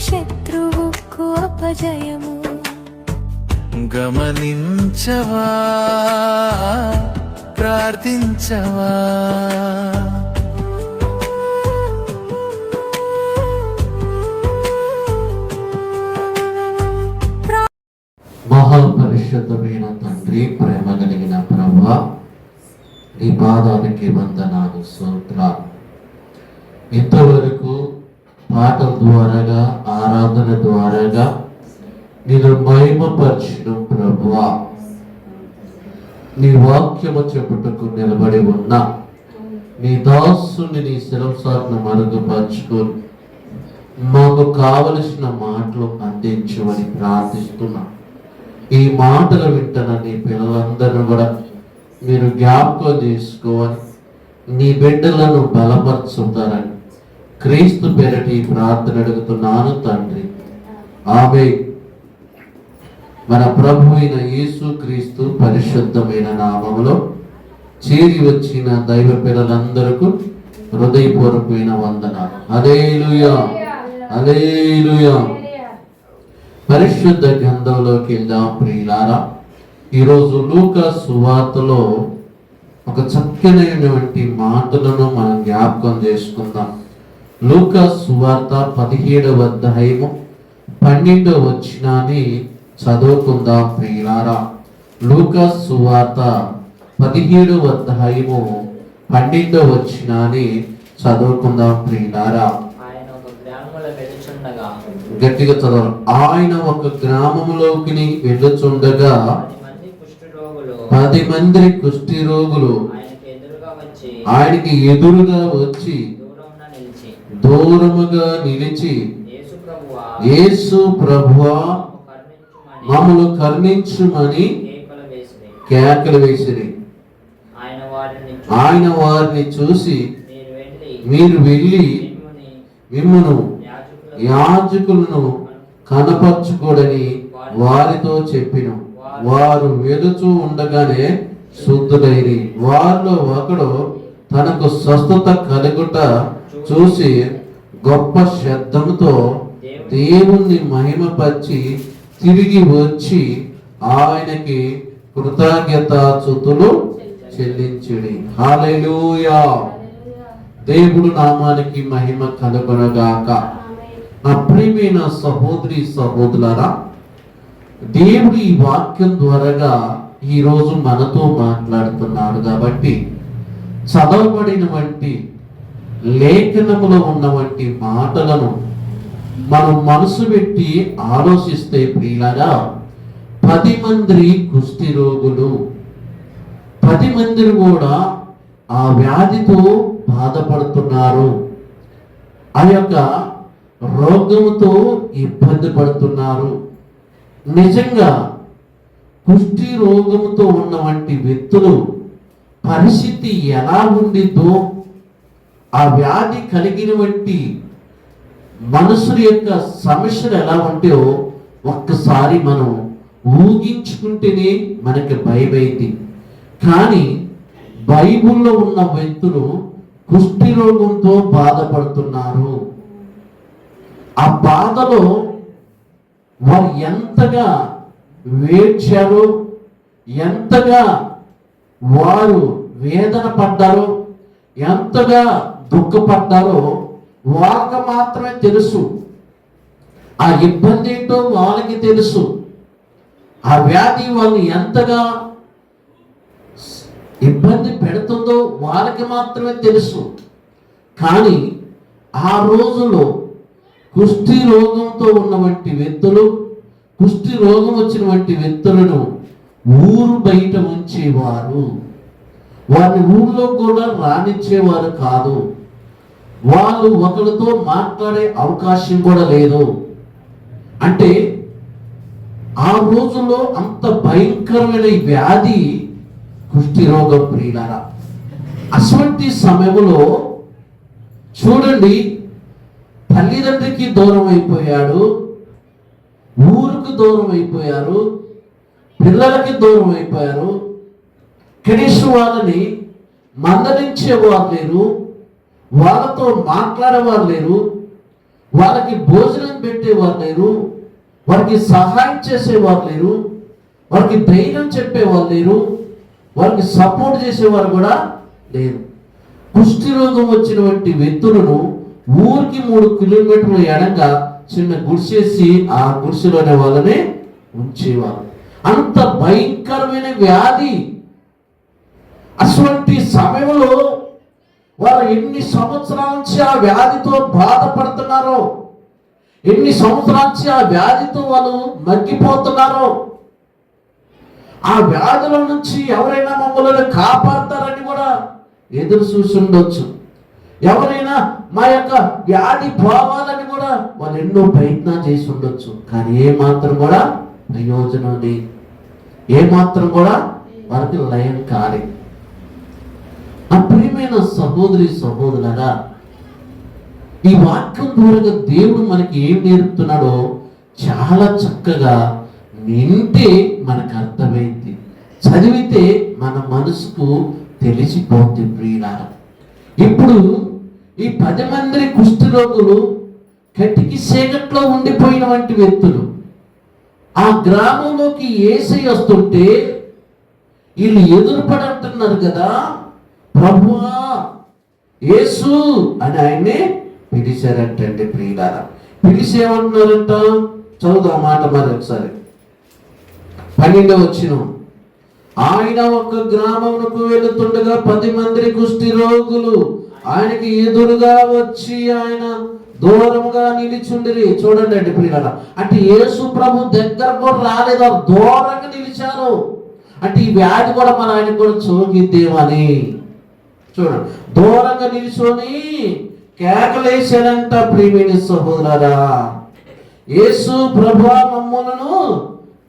శత్రువుకు అపజయము. గమనించవా, ప్రార్థించవా, మహాపరిశుద్ధమైన తండ్రి, ప్రేమ కలిగిన ప్రభువా, నీ పాదానికి వందనాలు, స్తోత్రాలు. ఇంతవరకు పాటల ద్వారాగా, ఆరాధన ద్వారాగా నేను మహిమపరచిన ప్రభువా, నీ వాక్యము చెప్పుటకు నిలబడి ఉన్న నీ దాసుని నీ శిరసాలను మరుగుపరుచుకొని మాకు కావలసిన మాటలు అందించమని ప్రార్థిస్తున్నా. ఈ మాటలు వింటున్న నీ పిల్లలందరూ కూడా మీరు జ్ఞాపకం చేసుకోవాలి, నీ బిడ్డలను బలపరుచుతారని క్రీస్తు పేరటి ప్రార్థన అడుగుతున్నాను తండ్రి, ఆమేన్. మన ప్రభు అయిన యేసు క్రీస్తు పరిశుద్ధమైన నామములో చేరి వచ్చిన దైవ పిల్లలందరకు హృదయపూర్వకమైన వందనాలు. హల్లెలూయా, హల్లెలూయా. పరిశుద్ధ గ్రంథంలోకి వెళ్దాం ప్రియులారా. ఈరోజు లూకా సువార్తలో ఒక చక్కనైనటువంటి మాటలను మనం జ్ఞాపకం చేసుకుందాం. లూకా సువార్త 17వ అధ్యాయము 12వ వచనాన్ని చదువుకుందాం ప్రియులారా. లూకా సువార్త 17వ అధ్యాయము 12వ వచనాన్ని చదువుకుందాం ప్రియులారా. గట్టిగా చదవాలి. ఆయన ఒక గ్రామంలోకి వెళ్ళుచుండగా 10 మంది కుష్టి రోగులు ఆయనకి ఎదురుగా వచ్చి దూరముగా నిలిచి, యేసు ప్రభువా, మమ్మల్ని కరుణించుమని కేకలు వేసిరి. ఆయన వారిని చూసి, మీరు వెళ్ళి మిమ్మును యాజకులను కనపరచుకోడని వారితో చెప్పిన. వారు వెలుచూ ఉండగానే శుద్ధులైరి. వారిలో ఒకడు తనకు స్వస్థత కలుగుట చూసి గొప్ప శబ్దంతో దేవుణ్ణి మహిమపరిచి తిరిగి వచ్చి ఆయనకి కృతజ్ఞతాస్తుతులు చెల్లించుడి. హల్లెలూయా. దేవుడు నామానికి మహిమ కలుగునగాక. నా ప్రియమైన సహోదరి సహోదరులారా, దేవుడు ఈ వాక్యం ద్వారాగా ఈరోజు మనతో మాట్లాడుతున్నాడు కాబట్టి చదవబడినటువంటి లేఖనములో ఉన్నటువంటి మాటలను మనం మనసు పెట్టి ఆలోచిస్తే ప్రియులారా, 10 మంది కుష్టి రోగులు, 10 మంది కూడా ఆ వ్యాధితో బాధపడుతున్నారు, ఆ యొక్క రోగముతో ఇబ్బంది పడుతున్నారు. నిజంగా కుష్టి రోగముతో ఉన్నటువంటి వ్యక్తులు పరిస్థితి ఎలా ఉండిద్దో, ఆ వ్యాధి కలిగినటువంటి మనుషుల యొక్క సమస్యలు ఎలా ఉంటాయో ఒక్కసారి మనం ఊహించుకుంటేనే మనకి భయమైంది. కానీ బైబిల్లో ఉన్న వ్యక్తులు కుష్టి రోగంతో బాధపడుతున్నారు. ఆ బాధలో వారు ఎంతగా వేడ్చారో, ఎంతగా వారు వేదన పడ్డారో, ఎంతగా దుఃఖపడ్డారో వాళ్ళకి మాత్రమే తెలుసు. ఆ ఇబ్బంది ఏంటో వాళ్ళకి తెలుసు. ఆ వ్యాధి వాళ్ళని ఎంతగా ఇబ్బంది పెడుతుందో వాళ్ళకి మాత్రమే తెలుసు. కానీ ఆ రోజులో కుష్టి రోగంతో ఉన్నటువంటి వ్యక్తులు, కుష్టి రోగం వచ్చినటువంటి వ్యక్తులను ఊరు బయట ఉంచేవారు. వారిని ఊళ్ళో కూడా రానిచ్చేవారు కాదు. వాళ్ళు ఒకరితో మాట్లాడే అవకాశం కూడా లేదు. అంటే ఆ రోజుల్లో అంత భయంకరమైన వ్యాధి కుష్టి రోగం ప్రియులారా. అటువంటి సమయంలో చూడండి, తల్లిదండ్రికి దూరం అయిపోయాడు, ఊరుకు దూరం అయిపోయారు, పిల్లలకి దూరం అయిపోయారు, కనీసం వాళ్ళని మందలించేవారు లేరు, వాళ్ళతో మాట్లాడేవారు లేరు. వాళ్ళకి భోజనం పెట్టేవారు లేరు, వారికి సహాయం చేసేవారు లేరు, వారికి ధైర్యం చెప్పేవారు లేరు, వారికి సపోర్ట్ చేసేవారు కూడా లేరు. కుష్టి రోగం వచ్చినటువంటి వ్యక్తులను ఊరికి 3 కిలోమీటర్ల ఎడంగా చిన్న గుడిసేసి ఆ గుడిసెలోనే వాళ్ళని ఉంచేవారు. అంత భయంకరమైన వ్యాధి. అటువంటి సమయంలో వారు ఎన్ని సంవత్సరాల నుంచి ఆ వ్యాధితో బాధపడుతున్నారో, ఎన్ని సంవత్సరాల నుంచి ఆ వ్యాధితో వాళ్ళు మగ్గిపోతున్నారో, ఆ వ్యాధుల నుంచి ఎవరైనా మమ్మల్ని కాపాడతారని కూడా ఎదురు చూసి ఉండొచ్చు. ఎవరైనా మా యొక్క వ్యాధి పోవాలని కూడా వాళ్ళు ఎన్నో ప్రయత్నాలు చేసి ఉండొచ్చు. కానీ ఏమాత్రం కూడా ప్రయోజనం లేదు, ఏమాత్రం కూడా వారికి లయం కాలేదు. నా ప్రియమైన సహోదరి సహోదరులారా, ఈ వాక్యం ద్వారా దేవుడు మనకి ఏం నేర్పుతున్నాడో చాలా చక్కగా వింటే మనకు అర్థమైంది, చదివితే మన మనసుకు తెలిసిపోతుంది. ప్రియులారా, ఇప్పుడు ఈ 10 మంది కుష్ఠరోగులు కటికి చీకట్లో ఉండిపోయినటువంటి వ్యక్తులు ఆ గ్రామంలోకి యేసయ్య వస్తుంటే వీళ్ళు ఎదురుపడి అంటున్నారు కదా, ప్రభువా యేసు అని ఆయన్ని పిలిచారంటండి. ప్రియులారా, పిలిచేమన్నారంట? చదువుదాం మాట మరి ఒకసారి. 12వ వచనం. ఆయన ఒక గ్రామమునకు వెళుతుండగా 10 మంది కుష్టి రోగులు ఆయనకి ఎదురుగా వచ్చి ఆయన దూరముగా నిలిచుండిరి. చూడండి అండి ప్రియులారా, అంటే యేసు ప్రభు దగ్గర కూడా రాలేదు, వారు దూరంగా నిలిచారు. అంటే ఈ వ్యాధి కూడా మన ఆయన కూడా సోకిద్దేమని చూడండి, దూరంగా నిలిచొని కేకలేశారంట. ప్రియమైన సహోదరులారా, యేసు ప్రభువా మమ్ములను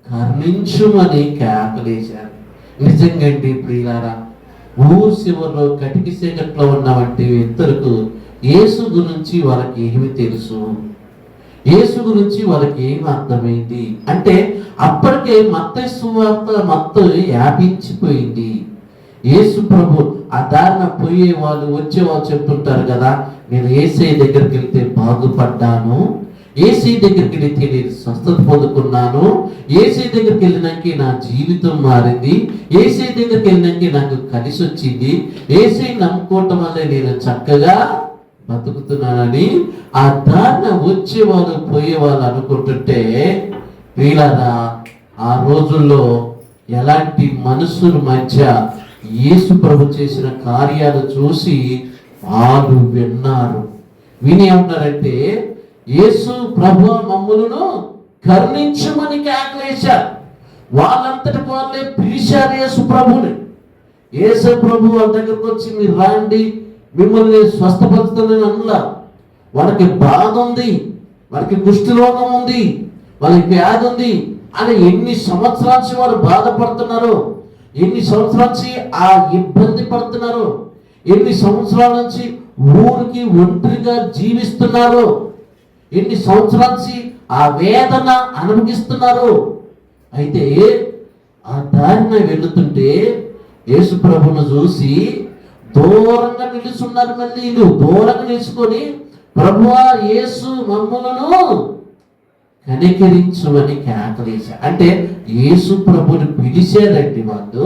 కరుణించుమని కేకలేశారు. నిజంగా అండి ప్రియులారా, ఊరు చివరిలో కటికి చీకట్లో ఉన్నవంటి వ్యక్తులకు యేసు గురించి వాళ్ళకి ఏమి తెలుసు, యేసు గురించి వాళ్ళకి ఏమి అర్థమైంది అంటే అప్పటికే మత్తయి సువార్త మొత్తం వ్యాపించిపోయింది. యేసు ప్రభు ఆ దారిన పోయే వాళ్ళు వచ్చేవాళ్ళు చెప్తుంటారు కదా, నేను యేసయ్య దగ్గరికి వెళ్తే బాగుపడ్డాను, యేసయ్య దగ్గరికి వెళ్తే నేను స్వస్థత పొందుకున్నాను, యేసయ్య దగ్గరికి వెళ్ళినాక నా జీవితం మారింది, యేసయ్య దగ్గరికి వెళ్ళినాక నాకు కలిసి వచ్చింది, యేసయ్య నమ్ముకోవటం వల్ల నేను చక్కగా బతుకుతున్నానని ఆ దారిన వచ్చేవాళ్ళు పోయేవాళ్ళు అనుకుంటుంటే, వీళ్ళరా ఆ రోజుల్లో ఎలాంటి మనుషుల మధ్య యేసు ప్రభు చేసిన కార్యాలు చూసి వాళ్ళు విన్నారు. విని ఏమన్నారంటే, యేసు ప్రభు మమ్ములను కరుణించమని కేకలేశారు. వాళ్ళంతటి వాళ్ళే పిలిచారు యేసు ప్రభుని. యేసు ప్రభు వాళ్ళ దగ్గరకు వచ్చి మీరు రాండి, మిమ్మల్ని స్వస్థపరుస్తానని అనలా. వాళ్ళకి బాధ ఉంది, వాళ్ళకి కుష్టి రోగం ఉంది, వాళ్ళకి వ్యాధి ఉంది అని ఎన్ని సంవత్సరాల నుంచి వారు బాధపడుతున్నారు, ఎన్ని సంవత్సరాల నుంచి ఆ ఇబ్బంది పడుతున్నారు, ఎన్ని సంవత్సరాల నుంచి ఊరికి ఒంటరిగా జీవిస్తున్నారు, ఎన్ని సంవత్సరాల నుంచి ఆ వేదన అనుభవిస్తున్నారు. అయితే ఆ దారిన వెళుతుంటే యేసు ప్రభును చూసి దూరంగా నిలుచున్నారు. మళ్ళీ వీళ్ళు దూరంగా నిలుచుకొని ప్రభువా యేసు మమ్ములను కనికరించుమని కేకలేశారు. అంటే యేసు ప్రభుని పిలిచారండి వాళ్ళు.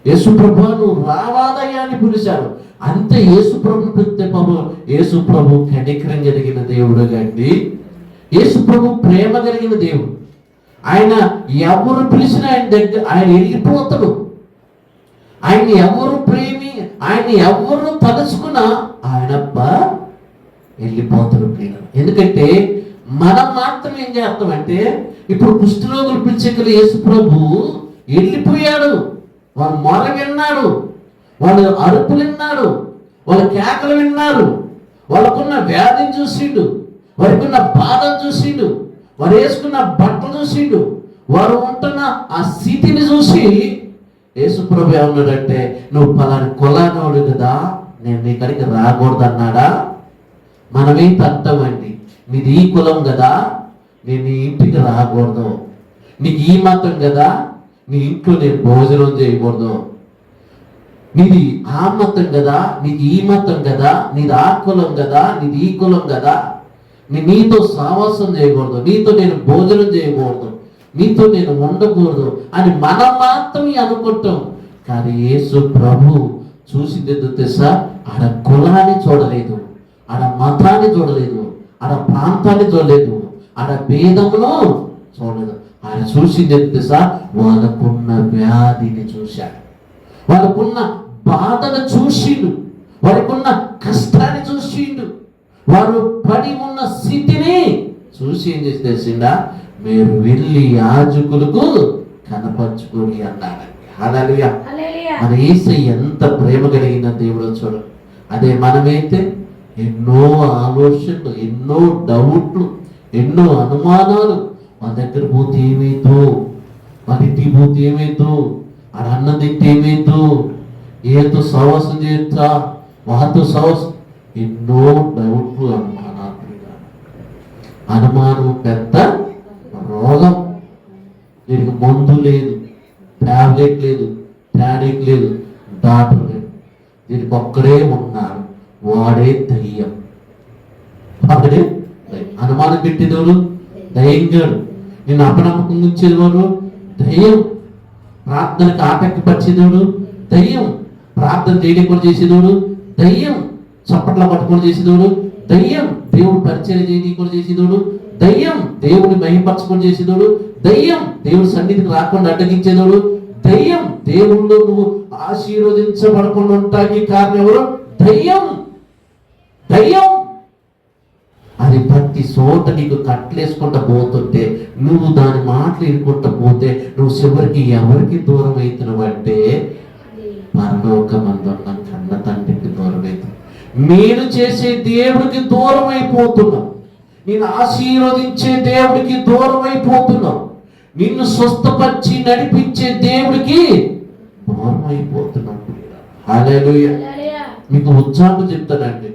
యేసు ప్రభు నువ్వు రావాలయ్యా అని పిలిచారు. అంతే యేసు ప్రభుని పిలిస్తే ప్రభు యేసు ప్రభు కనికరం కలిగిన దేవుడు కండి, యేసు ప్రభు ప్రేమ కలిగిన దేవుడు. ఆయన ఎవరు పిలిచినా ఆయన దగ్గర ఆయన వెళ్ళిపోతాడు. ఆయన ఎవరు ప్రేమి, ఆయన ఎవరు తలుచుకున్నా ఆయనప్ప వెళ్ళిపోతాడు. ఎందుకంటే మనం మాత్రం ఏం చేస్తామంటే, ఇప్పుడు కుష్ఠరోగులు పిలిచేకలు యేసు ప్రభు వెళ్ళిపోయాడు. వాళ్ళ మొర విన్నాడు, వాళ్ళ అరుపులు విన్నాడు, వాళ్ళ కేకలు విన్నారు, వాళ్ళకున్న వ్యాధిని చూసిండు, వారికున్న బాధను చూసిండు, వారు వేసుకున్న బట్టలు చూసిండు, వారు ఉంటున్న ఆ స్థితిని చూసి యేసు ప్రభు ఏమన్నాడంటే, నువ్వు పలాని కులానోడు కదా, నేను నీ కడికి రాకూడదు అన్నాడా? మనమేంటి అంటామండి, నీది ఈ కులం కదా, నేను నీ ఇంటికి రాకూడదు, నీకు ఈ మతం కదా, నీ ఇంట్లో నేను భోజనం చేయకూడదు, నీది ఆ మతం కదా, నీది ఈ మతం కదా, నీది ఆ కులం కదా, నీది ఈ కులం కదా, నీతో సావాసం చేయకూడదు, నీతో నేను భోజనం చేయకూడదు, నీతో నేను ఉండకూడదు అని మనం మాత్రమే అనుకుంటాం. కానీ యేసు ప్రభు చూసింది ఎందుకు తెలుసా? ఆడ కులాన్ని చూడలేదు, ఆడ మతాన్ని చూడలేదు, ఆడ ప్రాంతాన్ని చూడలేదు, ఆడ భేదమును చూడలేదు. ఆయన చూసింది ఎందుకు తెలుసా? వాళ్ళకున్న వ్యాధిని చూశాడు, వాళ్ళకున్న బాధను చూసిండు, వారికున్న కష్టాన్ని చూసిండు, వారు పడి ఉన్న స్థితిని చూసి ఏం చేసి తెలిసిందా? మీరు వెళ్ళి యాజకులకు కనపరుచుకొని అన్నాడు. హల్లెలూయా. మన యేసయ్య ఎంత ప్రేమ కలిగిన దేవుడో చూడు. అదే మనమైతే ఎన్నో ఆలోచనలు, ఎన్నో డౌట్లు, ఎన్నో అనుమానాలు. మన దగ్గర పోతే ఏమైతో, మన ఇంటికి పోతే ఏమైతో, ఆడ అన్నం తింటే ఏమైతో, ఏతో సహవాసం చేస్తా, వాతో సహవాసం, ఎన్నో డౌట్లు, అనుమానాలు. అనుమానం పెద్ద రోగం. దీనికి మందు లేదు, టాబ్లెట్ లేదు, టానిక్ లేదు, డాక్టర్ లేదు. దీనికి ఒక్కడే ఉన్నాడు, వాడే దయ్యం. వాడే అనుమానం పెట్టేదోడు దయ్యంగాడు, నేను అపనమ్మకం ఉంచేవాడు దయ్యం, ప్రార్థనకు ఆటంకపరిచేదోడు దయ్యం, ప్రార్థన చేయకుండా చేసేదోడు దయ్యం, చప్పట్ల పట్టుకొని చేసేదోడు దయ్యం, దేవుడు పరిచయం చేయకుండా చేసేదోడు దయ్యం, దేవుని మహిమపరచుకొని చేసేదోడు దయ్యం, దేవుడి సన్నిధికి రాకుండా అడ్డగించేదోడు దయ్యం, దేవుళ్ళు నువ్వు ఆశీర్వదించబడకుండా ఉంటానికి కారణం ఎవరు? దయ్యం. దయ్యం అది ప్రతి చోట నీకు కట్లేసుకుంటా పోతుంటే, నువ్వు దాని మాటలు ఇరుకుంటా పోతే, నువ్వు చివరికి ఎవరికి దూరం అవుతున్నావు అంటే పరలోకమందున్న కన్న తండ్రికి దూరం అవుతుంది. మీరు చేసే దేవుడికి దూరం అయిపోతున్నావు, నేను ఆశీర్వదించే దేవుడికి దూరం అయిపోతున్నావు, నిన్ను స్వస్థపరిచి నడిపించే దేవుడికి దూరం అయిపోతున్నావు. హల్లెలూయా. మీకు ఉత్సాహం చెప్తానండి.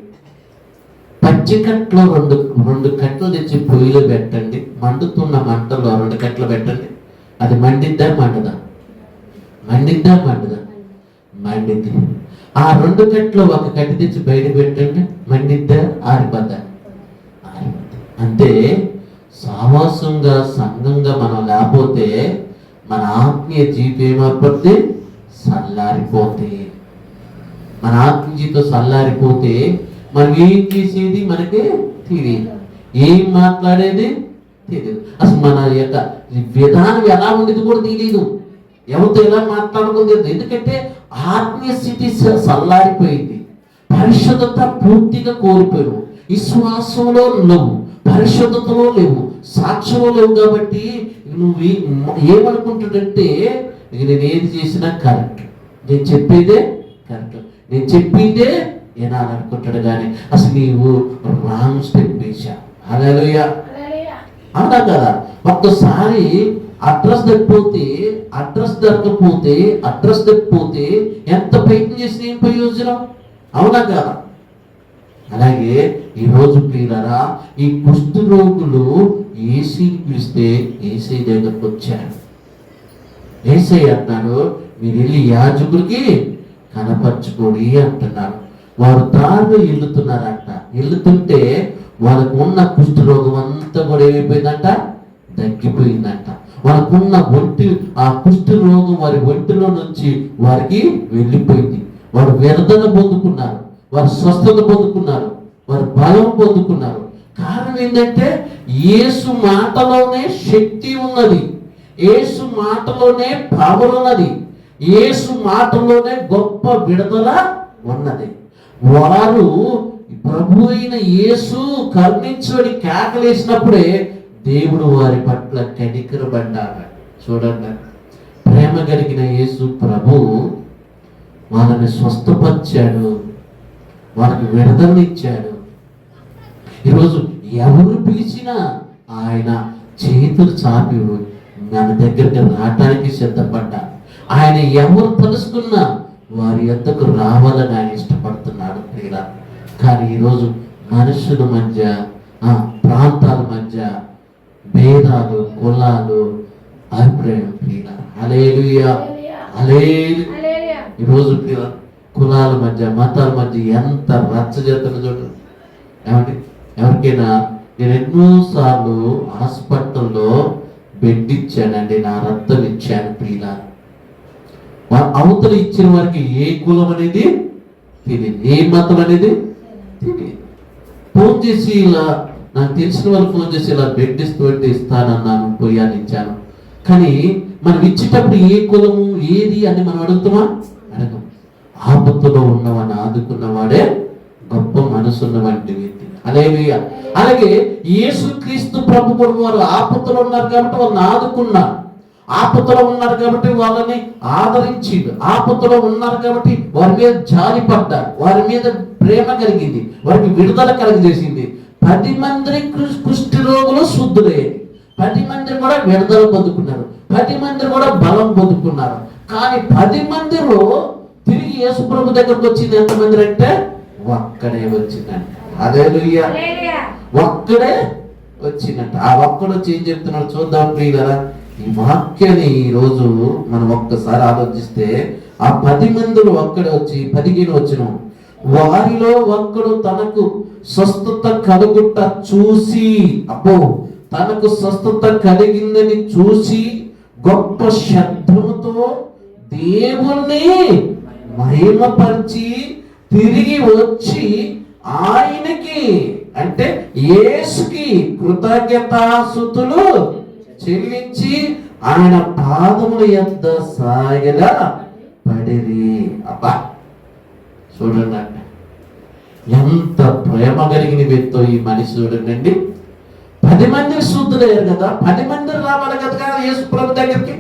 పచ్చికట్లో రెండు కట్టలు తెచ్చి పొయ్యిలో పెట్టండి, మండుతున్న మంటలో 2 కట్టలు పెట్టండి. అది మండిద్దా మండదా? మండిద్దా మండదా? మండిద్ది. ఆ 2 కట్టలో 1 కట్టి తెచ్చి బయట పెట్టండి, మండిద్దా ఆరిపోద్దా? ఆరిపోద్ది. అంటే సావాసంగా సంఘంగా మనం లేకపోతే మన ఆత్మీయ జీవితం ఏమైపోతే చల్లారిపోతే, మన ఆత్మీయ జీవితం చల్లారిపోతే మనం ఏం చేసేది మనకి తెలియదు, ఏం మాట్లాడేది తెలియదు, అసలు మన యొక్క విధానం ఎలా ఉండేది కూడా తెలియదు, ఎవరితో ఎలా మాట్లాడుకుంది. ఎందుకంటే ఆత్మీయ స్థితి చల్లారిపోయింది, పరిశుద్ధత పూర్తిగా కోల్పోయావు, విశ్వాసంలో లేవు, పరిశుద్ధతలో లేవు, సాక్ష్యంలో లేవు. కాబట్టి నువ్వు ఏమనుకుంటాడంటే, నేను ఏది చేసినా కరెక్ట్, నేను చెప్పేదే కరెక్ట్, నేను చెప్పిందే ఏనాలనుకుంటాడు. కానీ అసలు నీవు రాంగ్ స్టెప్ వేసా. హల్లెలూయా. అన్నా కదా. ఒక్కసారి అడ్రస్ దొరకపోతే ఎంత ప్రయత్నం చేసినా ఏం ప్రయోజనం? అవునా కదా. అలాగే ఈరోజు ప్రియులారా, ఈ కుష్టు రోగులు యేసుని పిలిస్తే యేసయ్య దగ్గరకు వచ్చారు. యేసయ్య అంటున్నాడు, మీరు వెళ్ళి యాజకుడికి కనపరుచుకోడి అంటున్నారు. వారు దారిలో వెళ్తున్నారంట. వెళ్తుంటే వాళ్ళకు ఉన్న కుష్టు రోగం అంతా కూడా ఏమైపోయిందంట? తగ్గిపోయిందంట. వాళ్ళకున్న ఆ కుష్టు రోగం వారి ఒంటిలో నుంచి వారికి వెళ్ళిపోయింది. వారు విడుదల పొందుకున్నారు, వారు స్వస్థత పొందుకున్నారు, వారు బలం పొందుకున్నారు. కారణం ఏంటంటే యేసు మాటలోనే శక్తి ఉన్నది, యేసు మాటలోనే పవర్ ఉన్నది, యేసు మాటలోనే గొప్ప విడుదల ఉన్నది. వారు ప్రభు అయిన యేసు కరుణించని కేకలేసినప్పుడే దేవుడు వారి పట్ల కనికరపడ్డాడు. చూడండి, ప్రేమ కలిగిన యేసు ప్రభు వాళ్ళని స్వస్థపరిచాడు, వాళ్ళకి విడుదలనిచ్చాడు. ఈరోజు ఎవరు పిలిచినా ఆయన చేతులు చాపి మన దగ్గరికి రావడానికి సిద్ధపడ్డా. ఆయన ఎవరు తలుసుకున్నా వారి యొద్దకు రావాలని ఆయన ఇష్టపడుతున్నాడు ప్రియుల. కానీ ఈరోజు మనుషుల మధ్య, ప్రాంతాల మధ్య భేదాలు, కులాలు, అభిప్రాయం ప్రియుల. హల్లెలూయా. హల్లెలూయా. ఈరోజు ప్రియుల, కులాల మధ్య, మతాల మధ్య ఎంత రచ్చ చేస్తున్న చూడండి. ఏమంటే ఎవరికైనా నేను ఎన్నోసార్లు హాస్పిటల్లో బెడ్ ఇచ్చానండి, నా రక్తం ఇచ్చాను ప్రియుల. అవతల ఇచ్చిన వారికి ఏ కులం అనేది తెలియదు, ఏ మతం అనేది తెలియదు. ఫోన్ చేసి ఇలా నాకు తెలిసిన వాళ్ళు ఫోన్ చేసి ఇలా బెడ్ ఇస్తానన్నాను, పోయాను, ఇచ్చాను. కానీ మనం ఇచ్చేటప్పుడు ఏ కులము ఏది అని మనం అడుగుతామా? అడగం. ఆపత్తులో ఉన్నవాడిని ఆదుకున్నవాడే గొప్ప మనసున్న వంటి వ్యక్తి. అలాగే యేసుక్రీస్తు ప్రభు కూడా వారు ఆపత్తులో ఉన్నారు కాబట్టి వాళ్ళని ఆదుకున్నారు, ఆపత్తులో ఉన్నారు కాబట్టి వాళ్ళని ఆదరించి, ఆపత్తులో ఉన్నారు కాబట్టి వారి మీద జాలిపడ్డారు, వారి మీద ప్రేమ కలిగింది, వారికి విడుదల కలిగజేసింది. 10 మంది కుష్టి రోగులు శుద్ధులయ్యారు, 10 మంది కూడా విడుదల పొందుకున్నారు, 10 మంది కూడా బలం పొందుకున్నారు. కానీ 10 మందిలో తిరిగి యేసు ప్రభు దగ్గరకు వచ్చింది ఎంతమంది అంటే ఒక్కడే వచ్చిందంట. హల్లెలూయా, ఒక్కడే వచ్చిందంట. ఆ ఒక్కడు వచ్చి ఏం చెప్తున్నాడు చూద్దాం ప్రియులారా. ఈ వాక్యాన్ని ఈరోజు మనం ఒక్కసారి ఆలోచిస్తే, ఆ 10 మందిలో ఒక్కడే వచ్చి 15 వచ్చిన వారిలో ఒక్కడు తనకు స్వస్థత కలుగుట చూసి, అబ్బో తనకు స్వస్థత కలిగిందని చూసి గొప్ప శబ్దముతో దేవుణ్ణి మహిమపరిచి తిరిగి వచ్చి ఆయనకి అంటే యేసుకి కృతజ్ఞతాస్తుతులు చెల్లించి ఆయన పాదముల యొద్ద సాగిల పడిరి. అబ్బా చూడండి అండి, ఎంత ప్రేమ కలిగిన వ్యక్తో ఈ మనిషి. చూడండి, 10 మంది శుద్ధులయ్యారు కదా, 10 మంది రావాలి కదా యేసు ప్రభు దగ్గరికి,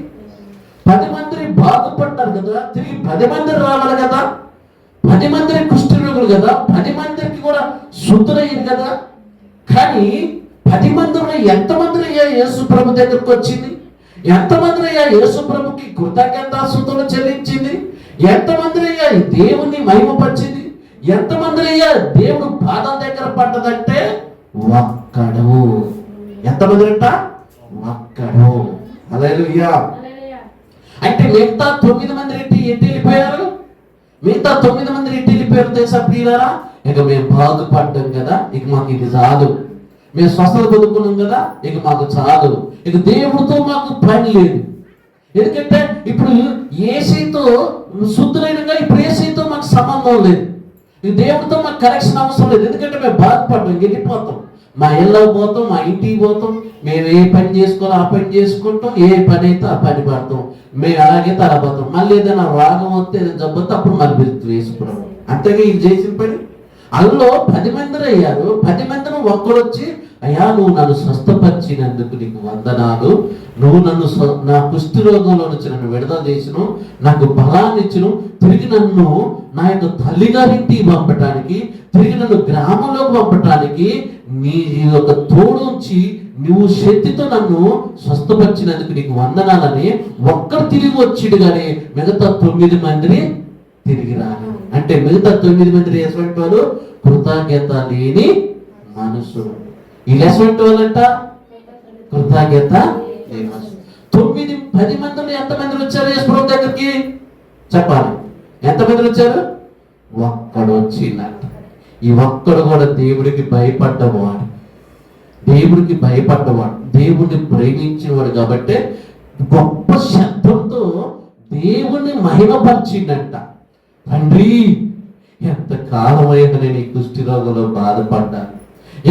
10 మంది బాగుపడ్డారు కదా, తిరిగి 10 మంది రావాలి కదా, 10 మంది కుష్ఠరోగులు కదా, 10 మందికి కూడా శుద్ధులయ్యారు కదా. కానీ 10 మందిలో ఎంతమంది అయ్యా యేసు ప్రభు దగ్గరకు వచ్చింది? ఎంతమంది అయ్యా యేసు ప్రభుకి కృతజ్ఞతాస్తుతులు చెల్లించింది? ఎంతమంది అయ్యా దేవుణ్ణి మహిమపరిచింది? ఎంతమంది అయ్యా దేవుడు పాదం దగ్గర పడ్డదంటే ఒక్కడు. ఎంతమంది అంట? ఒక్కడు. హల్లెలూయా. అంటే మిగతా 9 మంది ఎట్టి వెళ్ళిపోయారు, మిగతా 9 మంది ఎట్టి వెళ్ళిపోయారు తెలుసా ప్రియులారా? ఇక మేము బాగుపడ్డాం కదా, ఇక మాకు ఇది చాలు, మేము స్వస్థత పొందుకున్నాం కదా, ఇక మాకు చాలు, ఇక దేవుడితో మాకు పని లేదు. ఎందుకంటే ఇప్పుడు ఏసీతో శుద్ధులైనగా ఇప్పుడు ఏసీతో మాకు సంబంధం లేదు, ఇక దేవుడితో మాకు కరెక్షన్ అవసరం లేదు. ఎందుకంటే మేము బాధపడ్డాం, వెళ్ళిపోతాం, మా ఇళ్ళకి పోతాం, మా ఇంటికి పోతాం, మేము ఏ పని చేసుకోవాలో ఆ పని చేసుకుంటాం, ఏ పని అయితే ఆ పని పడతాం, మేము అలాగే తలపోతాం. మళ్ళీ ఏదైనా రాగం వస్తే ఏదైనా జబ్బొస్తే అప్పుడు మళ్ళీ బిరుతు వేసుకోవడం. అంతేగా ఇది చేసిన పని. అందులో 10 మంది అయ్యారు, 10 మందిలో ఒక్కడొచ్చి అయ్యా నువ్వు నన్ను స్వస్థపరిచినందుకు నీకు వందనాలు, నువ్వు నన్ను నా కుష్టి రోగంలో నుంచి నన్ను విడుదల చేసిను, నాకు బలాన్ని ఇచ్చును, తిరిగి నన్ను నా యొక్క తల్లిగారింటికి పంపటానికి, తిరిగి నన్ను గ్రామంలోకి పంపటానికి నీ యొక్క తోడుంచి నువ్వు శక్తితో నన్ను స్వస్థపరిచినందుకు నీకు వందనాలని ఒక్కడు తిరిగి వచ్చిడు. కానీ మిగతా 9 మందిని తిరిగి రాను. అంటే మిగతా 9 మంది ఎటువంటి వాళ్ళు? కృతజ్ఞత లేని మనసు. వీళ్ళు ఎటువంటి వాళ్ళంట? కృతజ్ఞత లేని మనసు. 10 మందిలో ఎంతమంది వచ్చారు యేసు ప్రభు దగ్గరికి? చెప్పాలి, ఎంతమంది వచ్చారు? ఒక్కడు వచ్చిందంట. ఈ ఒక్కడు కూడా దేవుడికి భయపడ్డవాడు, దేవుడికి భయపడ్డవాడు, దేవుడిని ప్రేమించేవాడు కాబట్టి గొప్ప శబ్దంతో దేవుణ్ణి మహిమపరిచిందంట. తండ్రి ఎంతకాలమైనా నేను ఈ కుష్టి రోగంలో బాధపడ్డాను,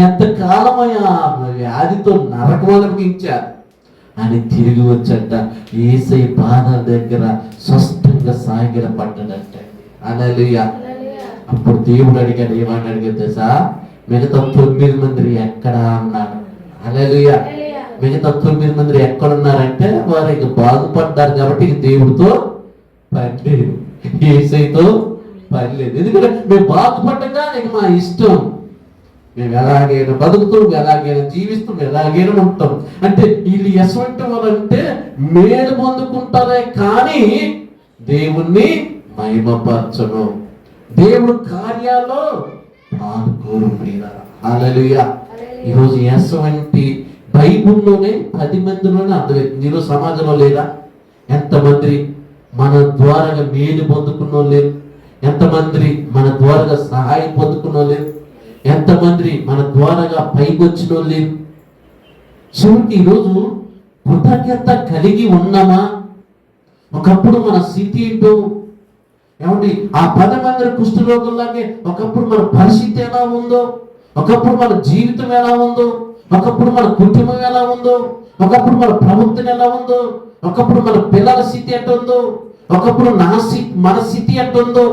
ఎంతకాలమైనా వ్యాధితో నరకం అనిపించాను అని తిరిగి వచ్చంట యేసయ్య పాదాల దగ్గర స్పష్టంగా సాగిల పడ్డాడంట. హల్లెలూయా. అప్పుడు దేవుడు అడిగాడు, ఏమని అడిగాడు తెలుసా? మిగతా 9 మంది ఎక్కడా అన్నాడు. హల్లెలూయా. మిగతా 9 మంది ఎక్కడున్నారంటే వారు ఇక బాగుపడ్డారు కాబట్టి ఇక దేవుడితో పని లేదు, యేసయ్యతో పని లేదు. ఎందుకంటే మేము బాగుపడ్డగా ఇక మా ఇష్టం, మేము ఎలాగైనా బతుకుతాం, ఎలాగైనా జీవిస్తాం, ఎలాగైనా ఉంటాం. అంటే వీళ్ళు ఎటువంటి వాళ్ళంటే మేలు పొందుకుంటారే కానీ దేవుణ్ణి మహిమపరచను, దేవుడు కార్యాల్లో పాల్గొను. హల్లెలూయా. ఈరోజు ఎటువంటి బైబుల్లోనే 10 మందిలోనే అర్థమవుతుంది. ఈరోజు సమాజంలో లేదా? ఎంతమంది మన ద్వారాగా మేలు పొందుకున్నో లేదు, ఎంతమంది మన ద్వారాగా సహాయం పొందుకున్నో లేదు, ఎంతమంది మన ద్వారాగా పైకి వచ్చిన వాళ్ళు లేరు. చివరికి ఈరోజు కృతజ్ఞత కలిగి ఉన్నామా? ఒకప్పుడు మన స్థితి ఏంటో ఏమండి, ఆ 10 మంది కుష్ఠరోగుల్లాగే ఒకప్పుడు మన పరిస్థితి ఎలా ఉందో, ఒకప్పుడు మన జీవితం ఎలా ఉందో, ఒకప్పుడు మన కుటుంబం ఎలా ఉందో, ఒకప్పుడు మన ప్రవర్తన ఎలా ఉందో, ఒకప్పుడు మన పిల్లల స్థితి ఎట్లా ఉందో, ఒకప్పుడు మన స్థితి ఎట్లా ఉందో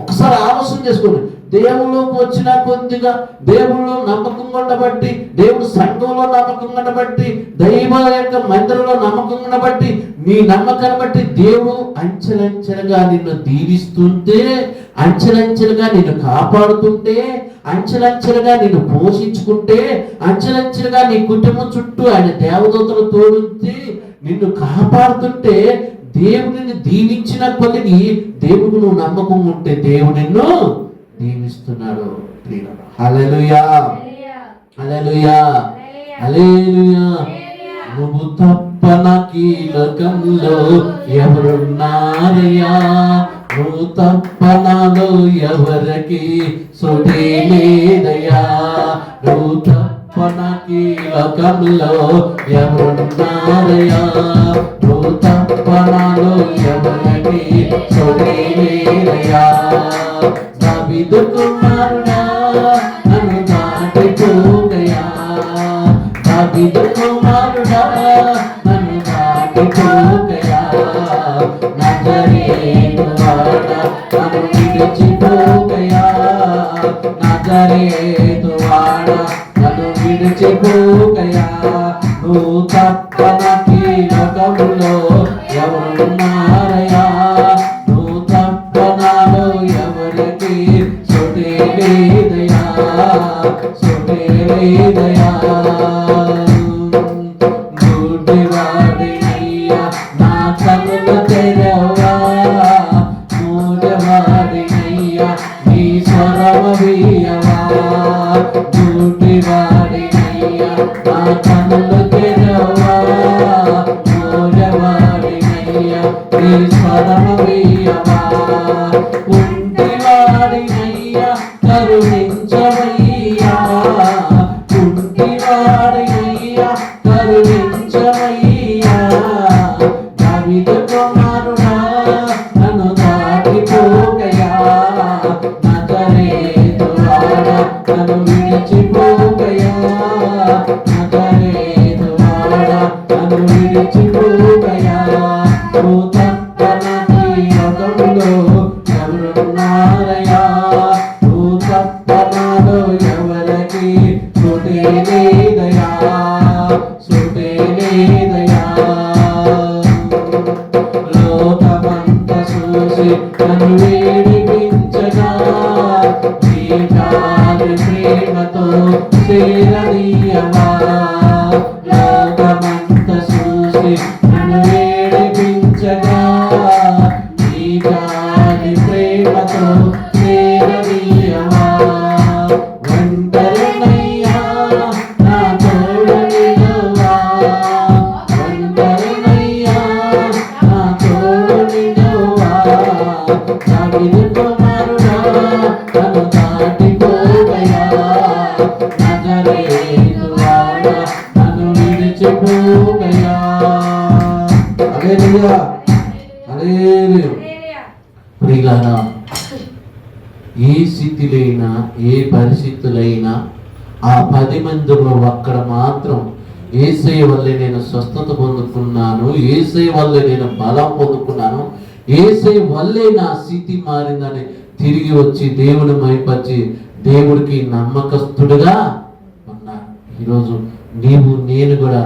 ఒకసారి ఆలోచన చేసుకోండి. దేవుళ్ళలోకి వచ్చిన కొద్దిగా దేవుళ్ళు నమ్మకం ఉండబట్టి, దేవుడు సంఘంలో నమ్మకం ఉండబట్టి, దైవ యొక్క మందిరంలో నమ్మకం ఉండబట్టి, నీ నమ్మకాన్ని బట్టి దేవుడు అంచెలంచెలుగా నిన్ను దీవిస్తుంటే, అంచెలంచెలుగా నిన్ను కాపాడుతుంటే, అంచెలంచెలుగా నిన్ను పోషించుకుంటే, అంచెలంచెలుగా నీ కుటుంబం చుట్టూ ఆయన దేవదూతలు తోడుంచి నిన్ను కాపాడుతుంటే, దేవుడిని దీవించిన కొద్దికి దేవుడు నువ్వు నమ్మకం ఉంటే దేవుడు నిన్ను దీవిస్తున్నాడు. హల్లెలూయా, హల్లెలూయా, హల్లెలూయా. నువ్వు తప్ప నాకీ లోకంలో ఎవరున్నారయ్యా, నువ్వు తప్ప నాలో ఎవరికి సోటి లేదయ్యా, నువ్వు తప్ప నాకీ లోకంలో ఎవరున్నారయ్యా, నువ్వు తప్ప నాలో ఎవరికి సోటి లేదయ్యా. దావీదు కుమారుడా నన్ను దాటిపోగయా, దావీదు కుమారుడా నన్ను దాటిపోగయా, నజరేతు వాడా నన్ను విడిచిపోగయా, నజరేతు వాడా నన్ను విడిచిపోగయా. నువ్వు తప్ప నాకీ లోకములో ఎవరున్నారయ్యా, నువ్వు తప్ప నాలో ఎవరికి సోటి లేదయ్యా, సోటి లేదయ్యా. గుడ్డివాడినయ్యా నా కన్నులు తెరవా, మూఢవాడినయ్యా నీ స్వరము వియ్యవా, గుడ్డివాడినయ్యా నా కన్నులు తెరవా, మూఢవాడినయ్యా నీ స్వరము వియ్యవా. కుంటివాడినయ్యా కరుణించవయ్యా, కుంటివాడినయ్యా కరుణించవయ్యా. దావీదు కుమారుడా నన్ను దాటిపోగయా, నజరేతు వాడా నన్ను విడిచిపోగయా, నజరేతు వాడా నన్ను విడిచిపోగయా. నువ్వు తప్ప నాకీ లోకంలో ఎవరున్నారయ్యా, నువ్వు తప్ప నాలో ఎవరికి సోటి లేదయ్యా, సోటి లేదయ్యా. లోకమంత చూసి నన్ను వేడిపించగా, నీ జాలి ప్రేమతో చేరదీయవా, లోకమంత చూసి నన్ను వేడిపించగా, నీ జాలి ప్రేమతో చేరదీయవా. ఒంటరినయ్యా నా తోడని నువ్వా, ఒంటరినయ్యా నా తోడని నువ్వా. దావీదు కుమారుడా నన్ను దాటిపోగయా, నజరేతు వాడా నన్ను విడిచిపోగయా. హల్లెలూయా, హల్లెలూయా. ప్రియులారా, ఏ స్థితిలైనా ఏ పరిస్థితులైనా ఆ 10 మందిలో ఒక్కడ మాత్రం యేసయ్య వల్లే నేను స్వస్థత పొందుకున్నాను, యేసయ్య వల్లే నేను బలం పొందుకున్నాను, యేసయ్య వల్లే నా స్థితి మారిందని తిరిగి వచ్చి దేవుని మైపరిచి దేవుడికి నమ్మకస్తుడుగా ఉన్నాను. ఈరోజు నీవు నేను కూడా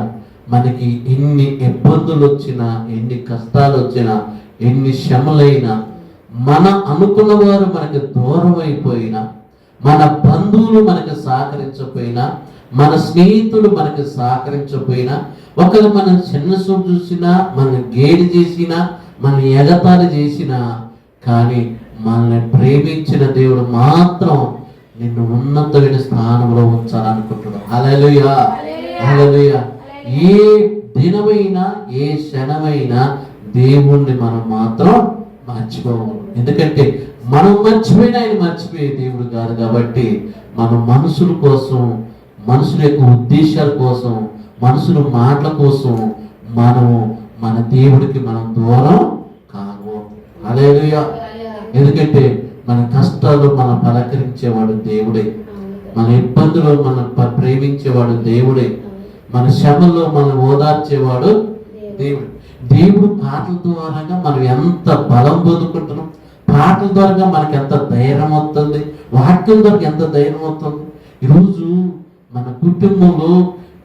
మనకి ఎన్ని ఇబ్బందులు వచ్చినా, ఎన్ని కష్టాలు వచ్చినా, ఎన్ని శ్రమలైనా, మన అనుకున్న వారు మనకి దూరం అయిపోయినా, మన బంధువులు మనకి సహకరించకపోయినా, మన స్నేహితులు మనకి సహకరించకపోయినా, ఒకరు మనం చిన్న చూపు చూసినా, మన గేడి చేసినా, మన ఎగతాళి చేసినా, కానీ మనల్ని ప్రేమించిన దేవుడు మాత్రం నిన్ను ఉన్నతమైన స్థానంలో ఉంచాలనుకుంటున్నాడు. హల్లెలూయా, హల్లెలూయా. ఏ దినమైనా ఏ క్షణమైనా దేవుణ్ణి మనం మాత్రం మర్చిపోము. ఎందుకంటే మనం మర్చిపోయినా ఆయన మర్చిపోయే దేవుడు కాదు కాబట్టి మన మనుషుల కోసం, మనుషుల యొక్క ఉద్దేశాల కోసం, మనుషుల మాటల కోసం మనము మన దేవుడికి మనం దూరం కాము. హల్లెలూయా. ఎందుకంటే మన కష్టాలు మనం పలకరించేవాడు దేవుడే, మన ఇబ్బందులు మనం ప్రేమించేవాడు దేవుడే, మన శ్రమలో మనం ఓదార్చేవాడు దేవుడు. దేవుడు పాటల ద్వారా మనం ఎంత బలం పొందుకుంటున్నాం, పాటల ద్వారా మనకి ఎంత ధైర్యం వస్తుంది, వాక్యం ద్వారా ఎంత ధైర్యం వస్తుంది. ఈరోజు మన కుటుంబంలో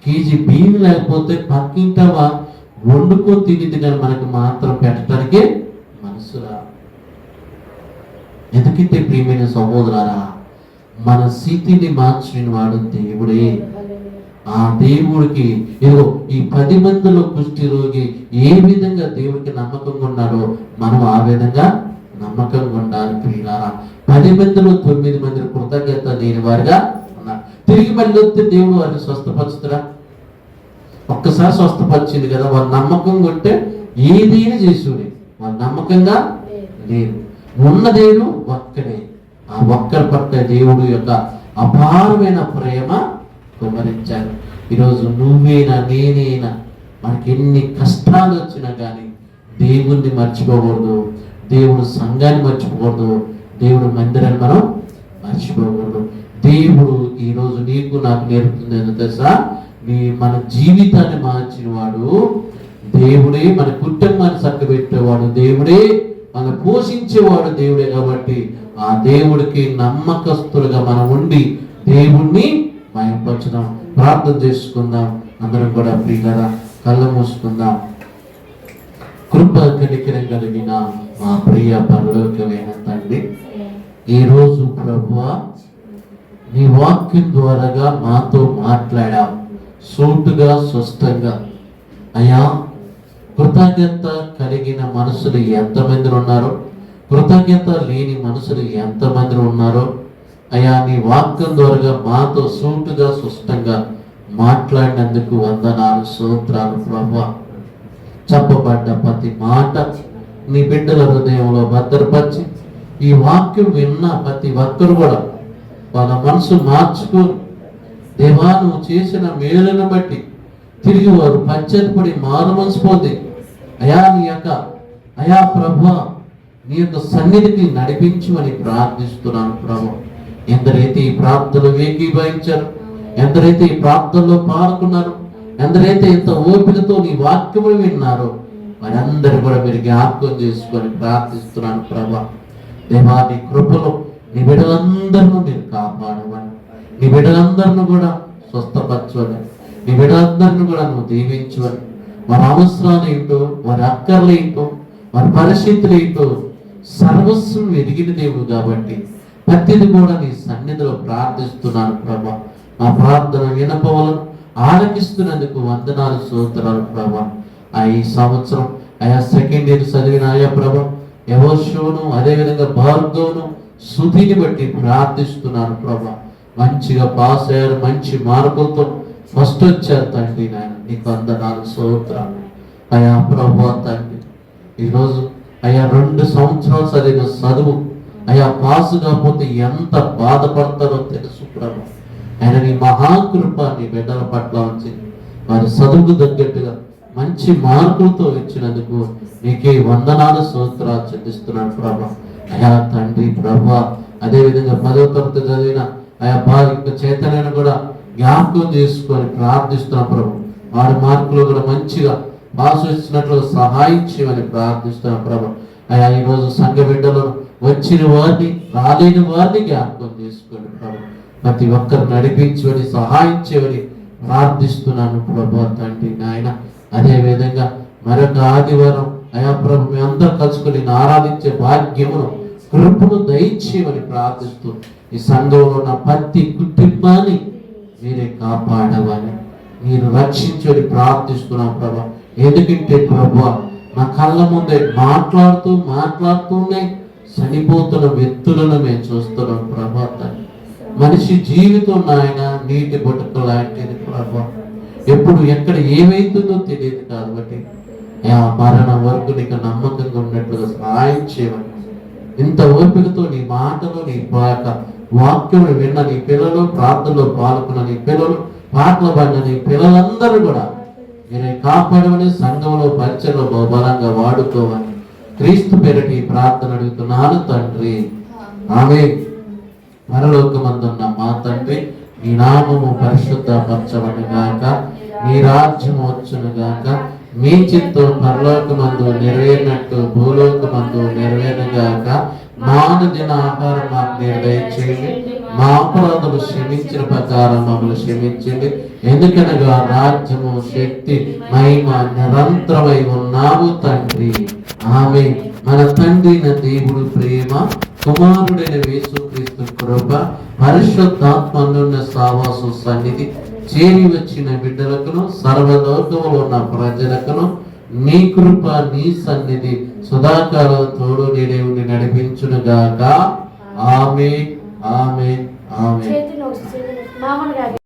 కేజీ బియ్యం లేకపోతే పక్కింటవా వండుకొని తినేది, కానీ మనకు మాత్రం పెట్టడానికి మనసురా. ఎందుకంటే ప్రియమైన సహోదరారా, మన స్థితిని మార్చిన వాడు దేవుడే. ఆ దేవుడికి ఏదో ఈ 10 మందిలో కుష్టి రోగి ఏ విధంగా దేవుడికి నమ్మకంగా ఉన్నాడో మనం ఆ విధంగా నమ్మకంగా ఉండాలి ప్రియులారా. 10 మందిలో 9 మంది కృతజ్ఞత లేని వారుగా ఉన్నారు. తిరిగి మళ్ళీ వస్తే దేవుడు వారిని స్వస్థపరుస్తారా? ఒక్కసారి స్వస్థపరిచింది కదా, వారు నమ్మకంగా ఉంటే ఏదైనా చేసుడే. వారు నమ్మకంగా లేదు, ఉన్నదేను ఒక్కడే. ఆ ఒక్కడి పట్ల దేవుడు యొక్క అపారమైన ప్రేమ కుమరించారు. ఈరోజు నువ్వైనా నేనైనా మనకి ఎన్ని కష్టాలు వచ్చినా కానీ దేవుణ్ణి మర్చిపోకూడదు, దేవుడు సంఘాన్ని మర్చిపోకూడదు, దేవుడు మందిరాన్ని మనం మర్చిపోకూడదు. దేవుడు ఈరోజు నీకు నాకు నేర్పుతుంది ఏంటో తెలుసా? మన జీవితాన్ని మార్చిన వాడు దేవుడే, మన కుటుంబాన్ని చక్కబెట్టేవాడు దేవుడే, మన పోషించేవాడు దేవుడే. కాబట్టి ఆ దేవుడికి నమ్మకస్తులుగా మనం ఉండి దేవుణ్ణి మహిమపరచుదాం. ప్రార్థన చేసుకుందాం. అందరం కూడా ప్రియులారా కళ్ళు మూసుకుందాం. కృప కనికరం కలిగిన మా ప్రియ పరలోకమైన తండ్రి, ఈరోజు ప్రభువా నీ వాక్యం ద్వారాగా మాతో మాట్లాడావు, సూటుగా స్పష్టంగా. అయ్యా, కృతజ్ఞత కలిగిన మనుషులు ఎంతమంది ఉన్నారో, కృతజ్ఞత లేని మనుషులు ఎంతమంది ఉన్నారో అయ్యా, నీ వాక్యం ద్వారా మాతో సూటుగా స్పష్టంగా మాట్లాడినందుకు వందనాలు, స్తోత్రాలు ప్రభువా. చెప్పబడ్డ ప్రతి మాట నీ బిడ్డల హృదయంలో భద్రపరిచి ఈ వాక్యం విన్న ప్రతి ఒక్కరు కూడా వాళ్ళ మనసు మార్చుకొని దేవా నువ్వు చేసిన మేలును బట్టి తిరిగి వారు పశ్చాత్తపడి మారు మనసు పొంది అయా నీ యొక్క అయా ప్రభువా నీ యొక్క సన్నిధికి నడిపించమని ప్రార్థిస్తున్నాను ప్రభు. ఎందరైతే ఈ ప్రార్థనలు ఏకీభవించారు, ఎందరైతే ఈ ప్రార్థనలో పాల్గొన్నారు, ఎందరైతే ఇంత ఓపికతో నీ వాక్యములు విన్నారో వారందరూ కూడా మీరు జ్ఞాపకం చేసుకొని ప్రార్థిస్తున్నాను ప్రభా. దేవా నీ కృపలో నీ బిడ్డలందరినూ మీరు కాపాడమని, నీ బిడ్డలందరినూ కూడా స్వస్థపరచమని, నీ బిడ్డలందరినీ కూడా నువ్వు దీవించమని, వారి అవసరాలు ఏంటో, వారి అక్కర్లు ఏంటో, వారి పరిస్థితులు ఏంటో సర్వస్వం ఎదిగిన దేవుడు కాబట్టి ప్రతిది కూడా నీ సన్నిధిలో ప్రార్థిస్తున్నాను ప్రభా. మా ప్రార్థన వినపవలను ఆలకిస్తున్నందుకు వందనాలు, స్తోత్రాలు ప్రభా. ఈ సంవత్సరం ఆయా సెకండ్ ఇయర్ చదివిన ఆయా ప్రభా యెహోషువను అదేవిధంగా భార్గవును శృతిని బట్టి ప్రార్థిస్తున్నాను ప్రభా. మంచిగా పాస్ అయ్యారు, మంచి మార్కులతో ఫస్ట్ వచ్చారు తండ్రి. నాయన నీకు వందనాలు, స్తోత్రాలు అయా ప్రభా. తండ్రి ఈరోజు అయ్యా 2 సంవత్సరాలు చదివిన చదువు అయ్యా పాసు కాకపోతే ఎంత బాధపడతారో తెలుసు ప్రభా. ఆయన నీ మహాకృప నీ బిడ్డల పట్ల వచ్చి వారి చదువుకు తగ్గట్టుగా మంచి మార్కులతో ఇచ్చినందుకు నీకే వందనాలు, స్తోత్రాలు చెల్లిస్తున్నాను ప్రభా. అయా తండ్రి ప్రభా, అదేవిధంగా 10వ తరగతి చదివిన ఆయా భార్య చైతన్యాన్ని కూడా జ్ఞాపకం చేసుకొని ప్రార్థిస్తున్నాం ప్రభు. వారి మార్కులు కూడా మంచిగా పాస్ వచ్చినట్లు సహాయం చేయమని ప్రార్థిస్తున్నాం ప్రభు. అయా ఈరోజు సంఘ బిడ్డలను వచ్చిన వారిని రాలేని వారిని జ్ఞాపకం చేసుకోండి ప్రభు. ప్రతి ఒక్కరు నడిపించమని సహాయం చేయమని ప్రార్థిస్తున్నాను ప్రభు తండ్రి నాయన. అదే విధంగా మరొక ఆదివారం అయా ప్రభు మీ అందరూ కలుసుకొని ఆరాధించే భాగ్యమును కృపను దయచేయమని ప్రార్థిస్తూ ఈ సంఘంలో ఉన్న ప్రతి కుటుంబాన్ని మీరే కాపాడవని, మీరు రక్షించని ప్రార్థిస్తున్నాం ప్రభా. ఎందుకంటే ప్రభా మా కళ్ళ ముందే మాట్లాడుతూనే చనిపోతున్న వ్యక్తులను మేము చూస్తున్నాం ప్రభా. మనిషి జీవితం నాయన నీటి బొట్టుక లాంటిది ప్రభా. ఎప్పుడు ఎక్కడ ఏమైతుందో తెలియదు కాబట్టి మరణం వరకు నీకు నమ్మకంగా ఉన్నట్లుగా సహాయం చేయమని, ఇంత ఓపికతో నీ మాటలు నీ వాక్యం విన్న నీ పిల్లలు, ప్రార్థనలో పాల్గొన్న నీ పిల్లలు, పాటలు పాడిన నీ పిల్లలందరూ కూడా మీరే కాపాడమని, సంఘంలో పరిచయలో బలంగా వాడుకోమని క్రీస్తు పేరటి ప్రార్థన అడుగుతున్నాను తండ్రి. ఆమేన్. పరలోకమందున్న మా తండ్రి, నీ నామము పరిశుద్ధపరచబడును గాక, నీ రాజ్యము వచ్చును గాక, మీ చిత్తం పరలోకమందు నెరవేరినట్టు భూలోకమందు నెరవేరుగాక. మానుదిన ఆహారం మాకు దయచేయండి, మా అపరాధులు క్షమించిన ప్రకారం మమ్మల్ని క్షమించండి. ఎందుకనగా రాజ్యము, శక్తి, మహిమ నిరంతరమై ఉన్నాము తండ్రి. ఆమె మన తండ్రి దేవుడు ప్రేమ, కుమారుడైన యేసుక్రీస్తు కృప, పరిశుద్ధాత్మనున్న సావాసు సన్నిధి చేరి వచ్చిన బిడ్డలకును, సర్వలోకములో ఉన్న ప్రజలకును నీ కృప, నీ సన్నిధి సదాకాలం తోడు నీడేవుని నడిపించును గాక. ఆమేన్, ఆమేన్, ఆమేన్.